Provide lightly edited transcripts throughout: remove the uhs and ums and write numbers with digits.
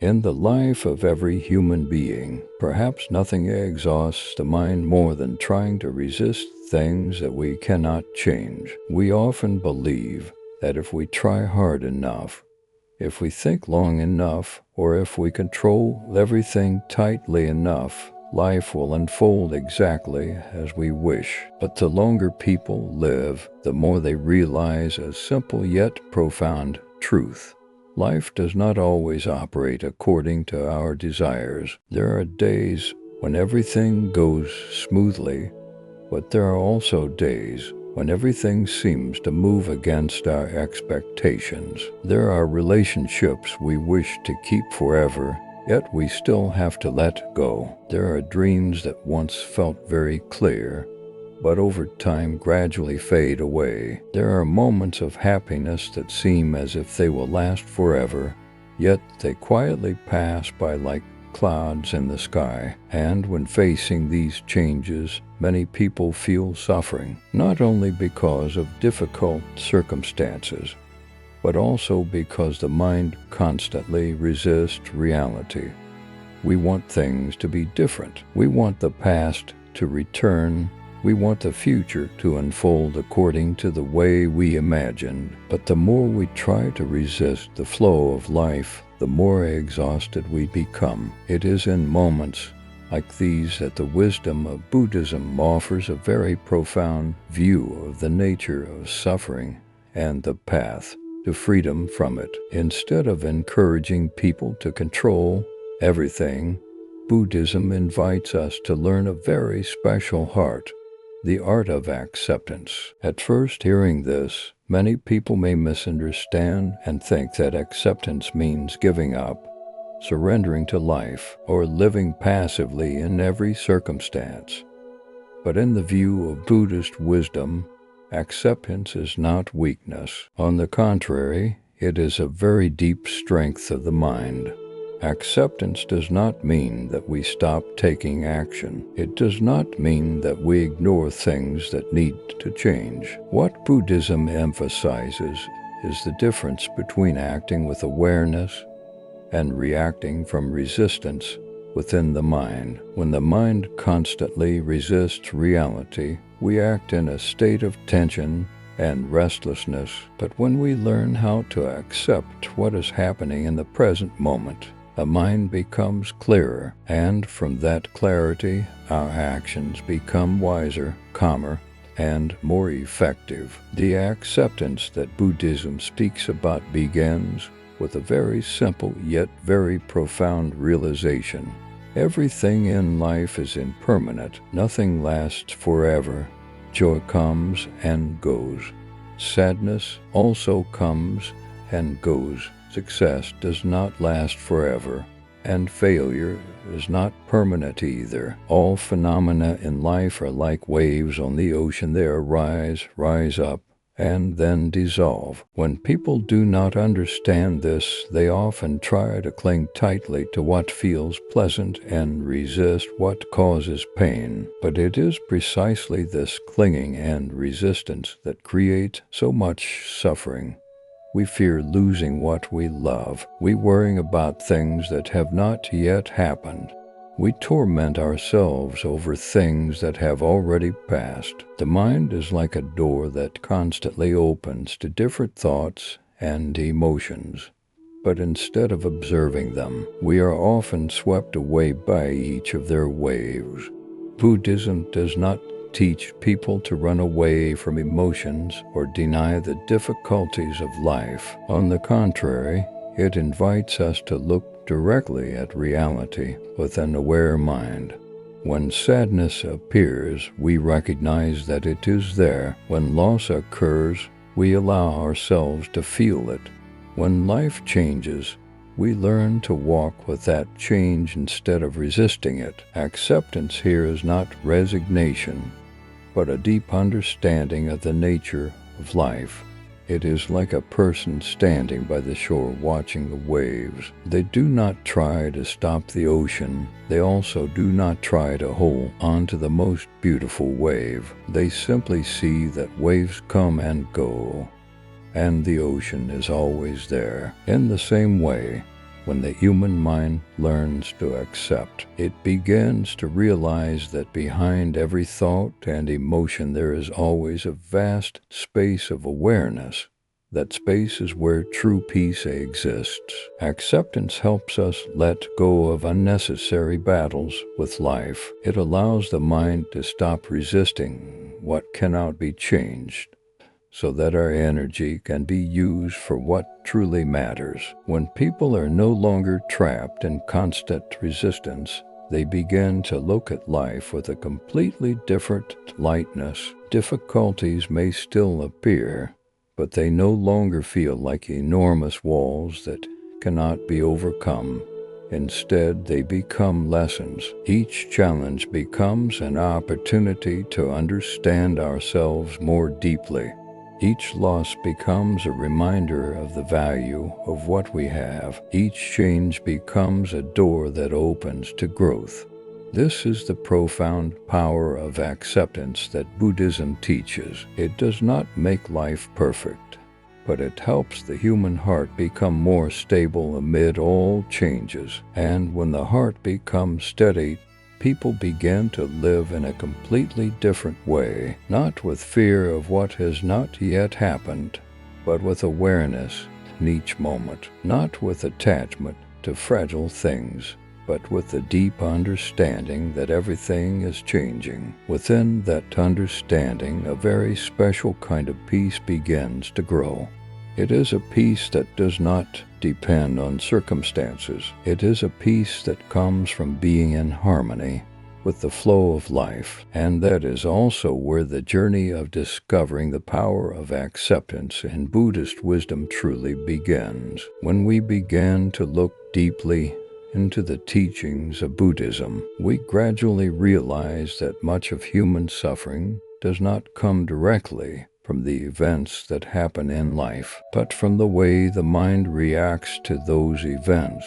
In the life of every human being, perhaps nothing exhausts the mind more than trying to resist things that we cannot change. We often believe that if we try hard enough, if we think long enough, or if we control everything tightly enough, life will unfold exactly as we wish. But the longer people live, the more they realize a simple yet profound truth. Life does not always operate according to our desires. There are days when everything goes smoothly, but there are also days when everything seems to move against our expectations. There are relationships we wish to keep forever, yet we still have to let go. There are dreams that once felt very clear, but over time gradually fade away. There are moments of happiness that seem as if they will last forever, yet they quietly pass by like clouds in the sky. And when facing these changes, many people feel suffering, not only because of difficult circumstances, but also because the mind constantly resists reality. We want things to be different. We want the past to return. We want the future to unfold according to the way we imagined. But the more we try to resist the flow of life, the more exhausted we become. It is in moments like these that the wisdom of Buddhism offers a very profound view of the nature of suffering and the path to freedom from it. Instead of encouraging people to control everything, Buddhism invites us to learn a very special art, the art of acceptance. At first hearing this, many people may misunderstand and think that acceptance means giving up, surrendering to life, or living passively in every circumstance. But in the view of Buddhist wisdom, acceptance is not weakness. On the contrary, it is a very deep strength of the mind. Acceptance does not mean that we stop taking action. It does not mean that we ignore things that need to change. What Buddhism emphasizes is the difference between acting with awareness and reacting from resistance within the mind. When the mind constantly resists reality, we act in a state of tension and restlessness. But when we learn how to accept what is happening in the present moment, the mind becomes clearer, and from that clarity, our actions become wiser, calmer, and more effective. The acceptance that Buddhism speaks about begins with a very simple yet very profound realization. Everything in life is impermanent. Nothing lasts forever. Joy comes and goes. Sadness also comes and goes. Success does not last forever, and failure is not permanent either. All phenomena in life are like waves on the ocean. They arise, rise up, and then dissolve. When people do not understand this, they often try to cling tightly to what feels pleasant and resist what causes pain. But it is precisely this clinging and resistance that create so much suffering. We fear losing what we love. We worry about things that have not yet happened. We torment ourselves over things that have already passed. The mind is like a door that constantly opens to different thoughts and emotions. But instead of observing them, we are often swept away by each of their waves. Buddhism does not teach people to run away from emotions or deny the difficulties of life. On the contrary, it invites us to look directly at reality with an aware mind. When sadness appears, we recognize that it is there. When loss occurs, we allow ourselves to feel it. When life changes, we learn to walk with that change instead of resisting it. Acceptance here is not resignation, but a deep understanding of the nature of life. It is like a person standing by the shore watching the waves. They do not try to stop the ocean. They also do not try to hold on to the most beautiful wave. They simply see that waves come and go, and the ocean is always there. In the same way, When the human mind learns to accept, it begins to realize that behind every thought and emotion there is always a vast space of awareness. That space is where true peace exists. Acceptance helps us let go of unnecessary battles with life. It allows the mind to stop resisting what cannot be changed, so that our energy can be used for what truly matters. When people are no longer trapped in constant resistance, they begin to look at life with a completely different lightness. Difficulties may still appear, but they no longer feel like enormous walls that cannot be overcome. Instead, they become lessons. Each challenge becomes an opportunity to understand ourselves more deeply. Each loss becomes a reminder of the value of what we have. Each change becomes a door that opens to growth. This is the profound power of acceptance that Buddhism teaches. It does not make life perfect, but it helps the human heart become more stable amid all changes. And when the heart becomes steady, people begin to live in a completely different way, not with fear of what has not yet happened, but with awareness in each moment, not with attachment to fragile things, but with the deep understanding that everything is changing. Within that understanding, a very special kind of peace begins to grow. It is a peace that does not depend on circumstances. It is a peace that comes from being in harmony with the flow of life. And that is also where the journey of discovering the power of acceptance in Buddhist wisdom truly begins. When we begin to look deeply into the teachings of Buddhism, we gradually realize that much of human suffering does not come directly from the events that happen in life, but from the way the mind reacts to those events.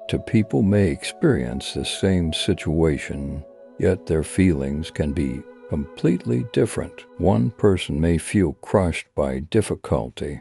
Two people may experience the same situation, yet their feelings can be completely different. One person may feel crushed by difficulty,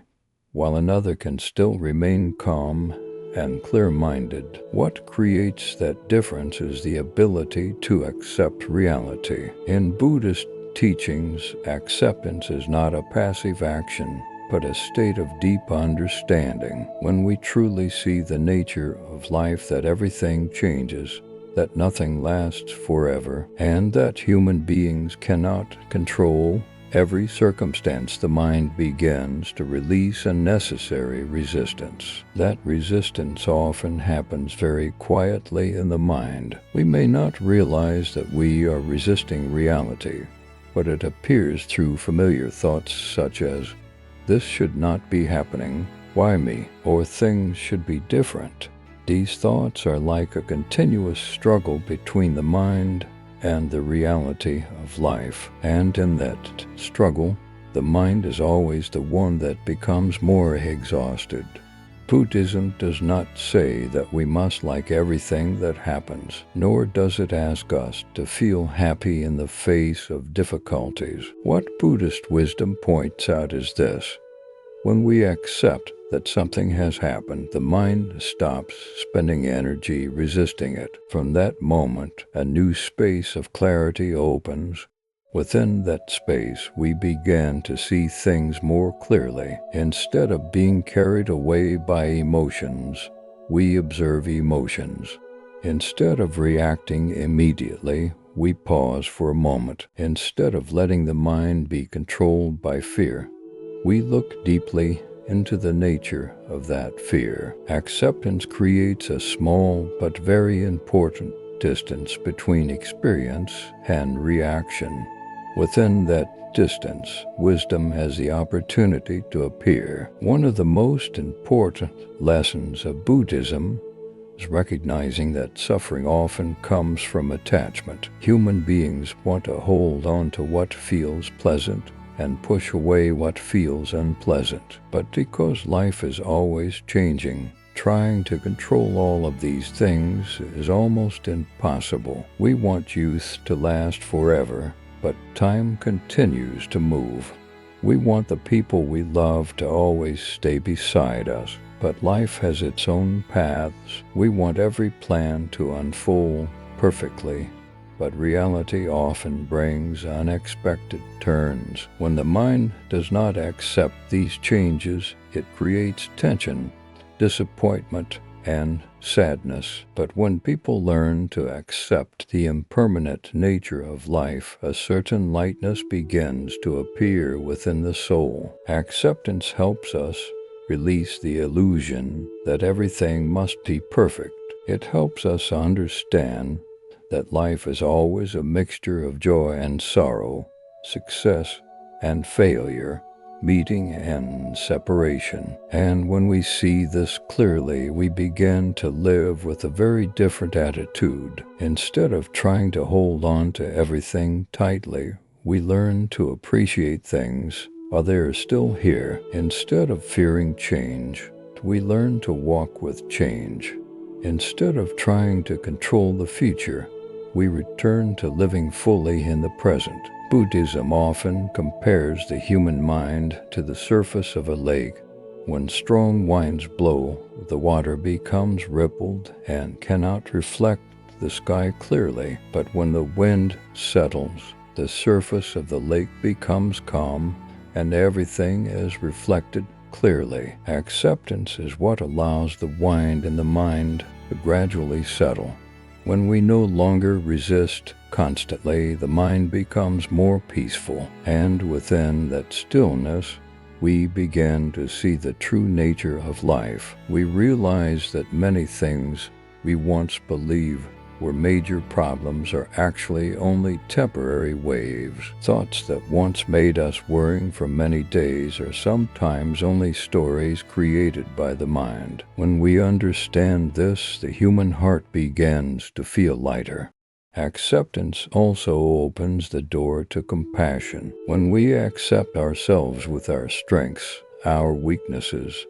while another can still remain calm and clear-minded. What creates that difference is the ability to accept reality. In Buddhist teachings, acceptance is not a passive action, but a state of deep understanding. When we truly see the nature of life, that everything changes, that nothing lasts forever, and that human beings cannot control every circumstance, the mind begins to release unnecessary resistance. That resistance often happens very quietly in the mind. We may not realize that we are resisting reality, but it appears through familiar thoughts such as, "This should not be happening, why me?" or "Things should be different." These thoughts are like a continuous struggle between the mind and the reality of life, and in that struggle, the mind is always the one that becomes more exhausted. Buddhism does not say that we must like everything that happens, nor does it ask us to feel happy in the face of difficulties. What Buddhist wisdom points out is this: when we accept that something has happened, the mind stops spending energy resisting it. From that moment, a new space of clarity opens. Within that space, we begin to see things more clearly. Instead of being carried away by emotions, we observe emotions. Instead of reacting immediately, we pause for a moment. Instead of letting the mind be controlled by fear, we look deeply into the nature of that fear. Acceptance creates a small but very important distance between experience and reaction. Within that distance, wisdom has the opportunity to appear. One of the most important lessons of Buddhism is recognizing that suffering often comes from attachment. Human beings want to hold on to what feels pleasant and push away what feels unpleasant. But because life is always changing, trying to control all of these things is almost impossible. We want youth to last forever, but time continues to move. We want the people we love to always stay beside us, But life has its own paths. We want every plan to unfold perfectly, but reality often brings unexpected turns. When the mind does not accept these changes, it creates tension, disappointment, and sadness. But when people learn to accept the impermanent nature of life, a certain lightness begins to appear within the soul. Acceptance helps us release the illusion that everything must be perfect. It helps us understand that life is always a mixture of joy and sorrow, success and failure, meeting and separation. And when we see this clearly, we begin to live with a very different attitude. Instead of trying to hold on to everything tightly, we learn to appreciate things while they are still here. Instead of fearing change, we learn to walk with change. Instead of trying to control the future, we return to living fully in the present. Buddhism often compares the human mind to the surface of a lake. When strong winds blow, the water becomes rippled and cannot reflect the sky clearly. But when the wind settles, the surface of the lake becomes calm and everything is reflected clearly. Acceptance is what allows the wind in the mind to gradually settle. When we no longer resist constantly, the mind becomes more peaceful, and within that stillness, we begin to see the true nature of life. We realize that many things we once believed were major problems are actually only temporary waves. Thoughts that once made us worrying for many days are sometimes only stories created by the mind. When we understand this, the human heart begins to feel lighter. Acceptance also opens the door to compassion. When we accept ourselves with our strengths, our weaknesses,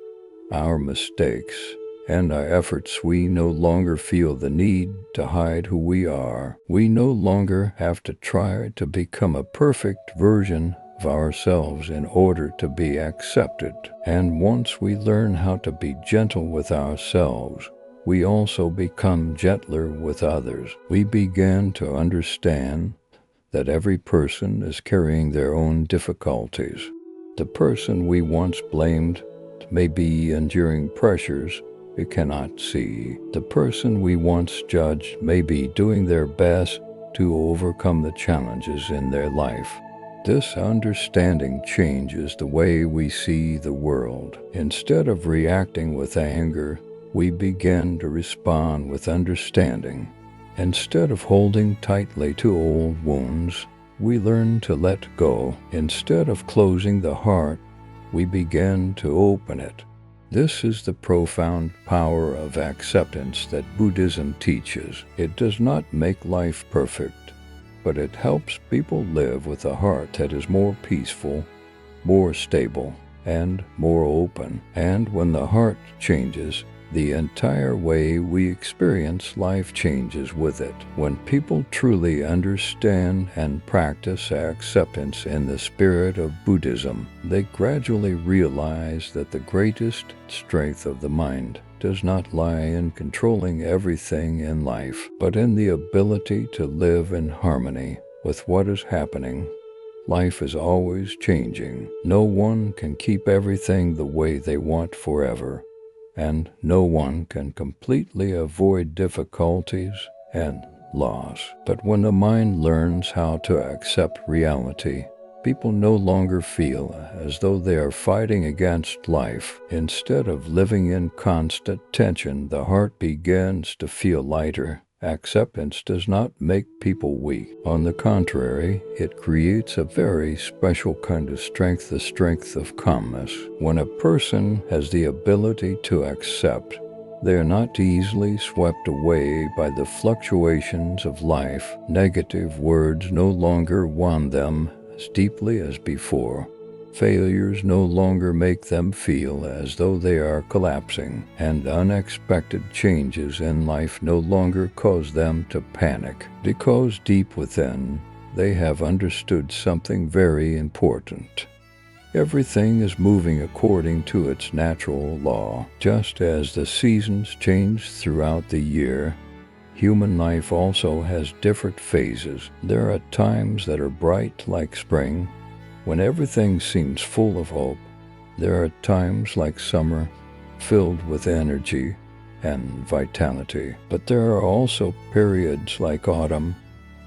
our mistakes, and our efforts, we no longer feel the need to hide who we are. We no longer have to try to become a perfect version of ourselves in order to be accepted. And once we learn how to be gentle with ourselves, we also become gentler with others. We begin to understand that every person is carrying their own difficulties. The person we once blamed may be enduring pressures we cannot see. The person we once judged may be doing their best to overcome the challenges in their life. This understanding changes the way we see the world. Instead of reacting with anger, we begin to respond with understanding. Instead of holding tightly to old wounds, we learn to let go. Instead of closing the heart, we begin to open it. This is the profound power of acceptance that Buddhism teaches. It does not make life perfect, but it helps people live with a heart that is more peaceful, more stable, and more open. And when the heart changes, the entire way we experience life changes with it. When people truly understand and practice acceptance in the spirit of Buddhism, they gradually realize that the greatest strength of the mind does not lie in controlling everything in life, but in the ability to live in harmony with what is happening. Life is always changing. No one can keep everything the way they want forever, and no one can completely avoid difficulties and loss. But when the mind learns how to accept reality, people no longer feel as though they are fighting against life. Instead of living in constant tension, the heart begins to feel lighter. Acceptance does not make people weak. On the contrary, it creates a very special kind of strength, the strength of calmness. When a person has the ability to accept, they are not easily swept away by the fluctuations of life. Negative words no longer wound them as deeply as before. Failures no longer make them feel as though they are collapsing, and unexpected changes in life no longer cause them to panic, because deep within, they have understood something very important. Everything is moving according to its natural law. Just as the seasons change throughout the year, human life also has different phases. There are times that are bright like spring, when everything seems full of hope. There are times like summer, filled with energy and vitality. But there are also periods like autumn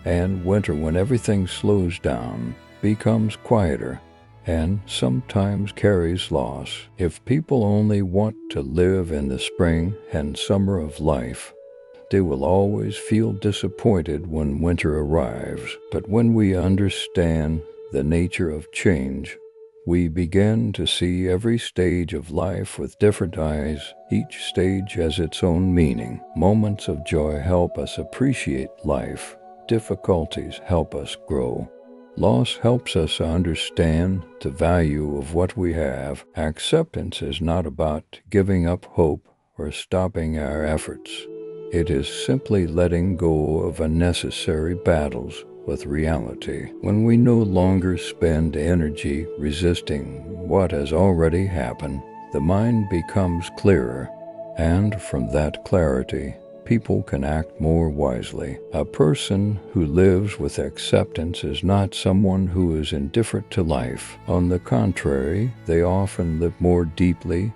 and winter when everything slows down, becomes quieter, and sometimes carries loss. If people only want to live in the spring and summer of life, they will always feel disappointed when winter arrives. But when we understand the nature of change, we begin to see every stage of life with different eyes. Each stage has its own meaning. Moments of joy help us appreciate life. Difficulties help us grow. Loss helps us understand the value of what we have. Acceptance is not about giving up hope or stopping our efforts. It is simply letting go of unnecessary battles with reality. When we no longer spend energy resisting what has already happened, the mind becomes clearer, and from that clarity, people can act more wisely. A person who lives with acceptance is not someone who is indifferent to life. On the contrary, they often live more deeply,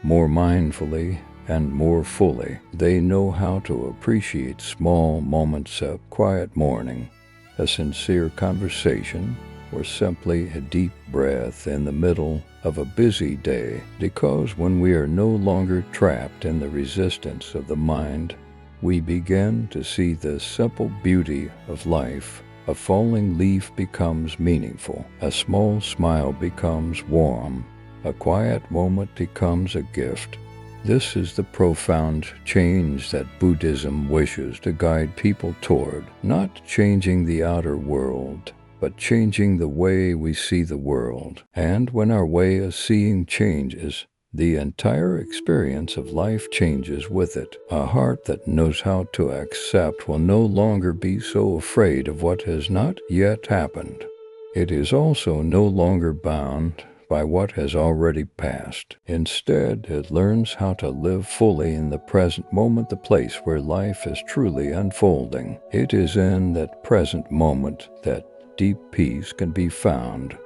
more mindfully, and more fully. They know how to appreciate small moments of quiet morning, a sincere conversation, or simply a deep breath in the middle of a busy day. Because when we are no longer trapped in the resistance of the mind, we begin to see the simple beauty of life. A falling leaf becomes meaningful. A small smile becomes warm. A quiet moment becomes a gift. This is the profound change that Buddhism wishes to guide people toward, not changing the outer world, but changing the way we see the world. And when our way of seeing changes, the entire experience of life changes with it. A heart that knows how to accept will no longer be so afraid of what has not yet happened. It is also no longer bound by what has already passed. Instead, it learns how to live fully in the present moment, the place where life is truly unfolding. It is in that present moment that deep peace can be found.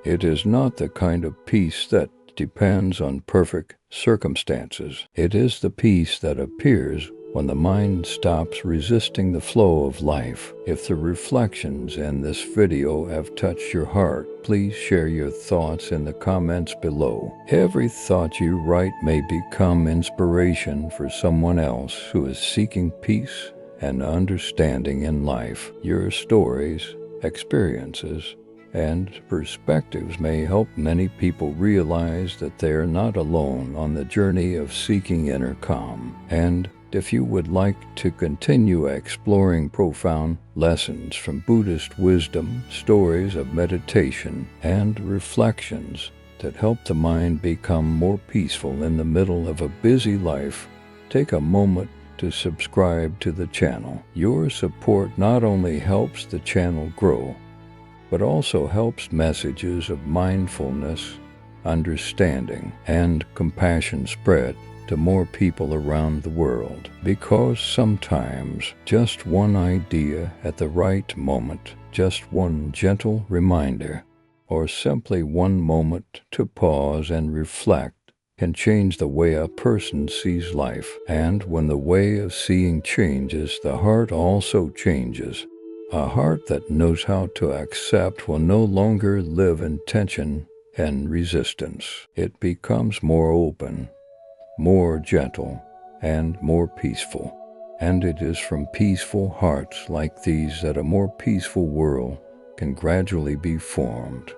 It is not the kind of peace that depends on perfect circumstances. It is the peace that appears when the mind stops resisting the flow of life. If the reflections in this video have touched your heart, please share your thoughts in the comments below. Every thought you write may become inspiration for someone else who is seeking peace and understanding in life. Your stories, experiences, and perspectives may help many people realize that they are not alone on the journey of seeking inner calm. And if you would like to continue exploring profound lessons from Buddhist wisdom, stories of meditation, and reflections that help the mind become more peaceful in the middle of a busy life, take a moment to subscribe to the channel. Your support not only helps the channel grow, but also helps messages of mindfulness, understanding, and compassion spread to more people around the world. Because sometimes just one idea at the right moment, just one gentle reminder, or simply one moment to pause and reflect can change the way a person sees life. And when the way of seeing changes, the heart also changes. A heart that knows how to accept will no longer live in tension and resistance. It becomes more open, more gentle, and more peaceful. And it is from peaceful hearts like these that a more peaceful world can gradually be formed.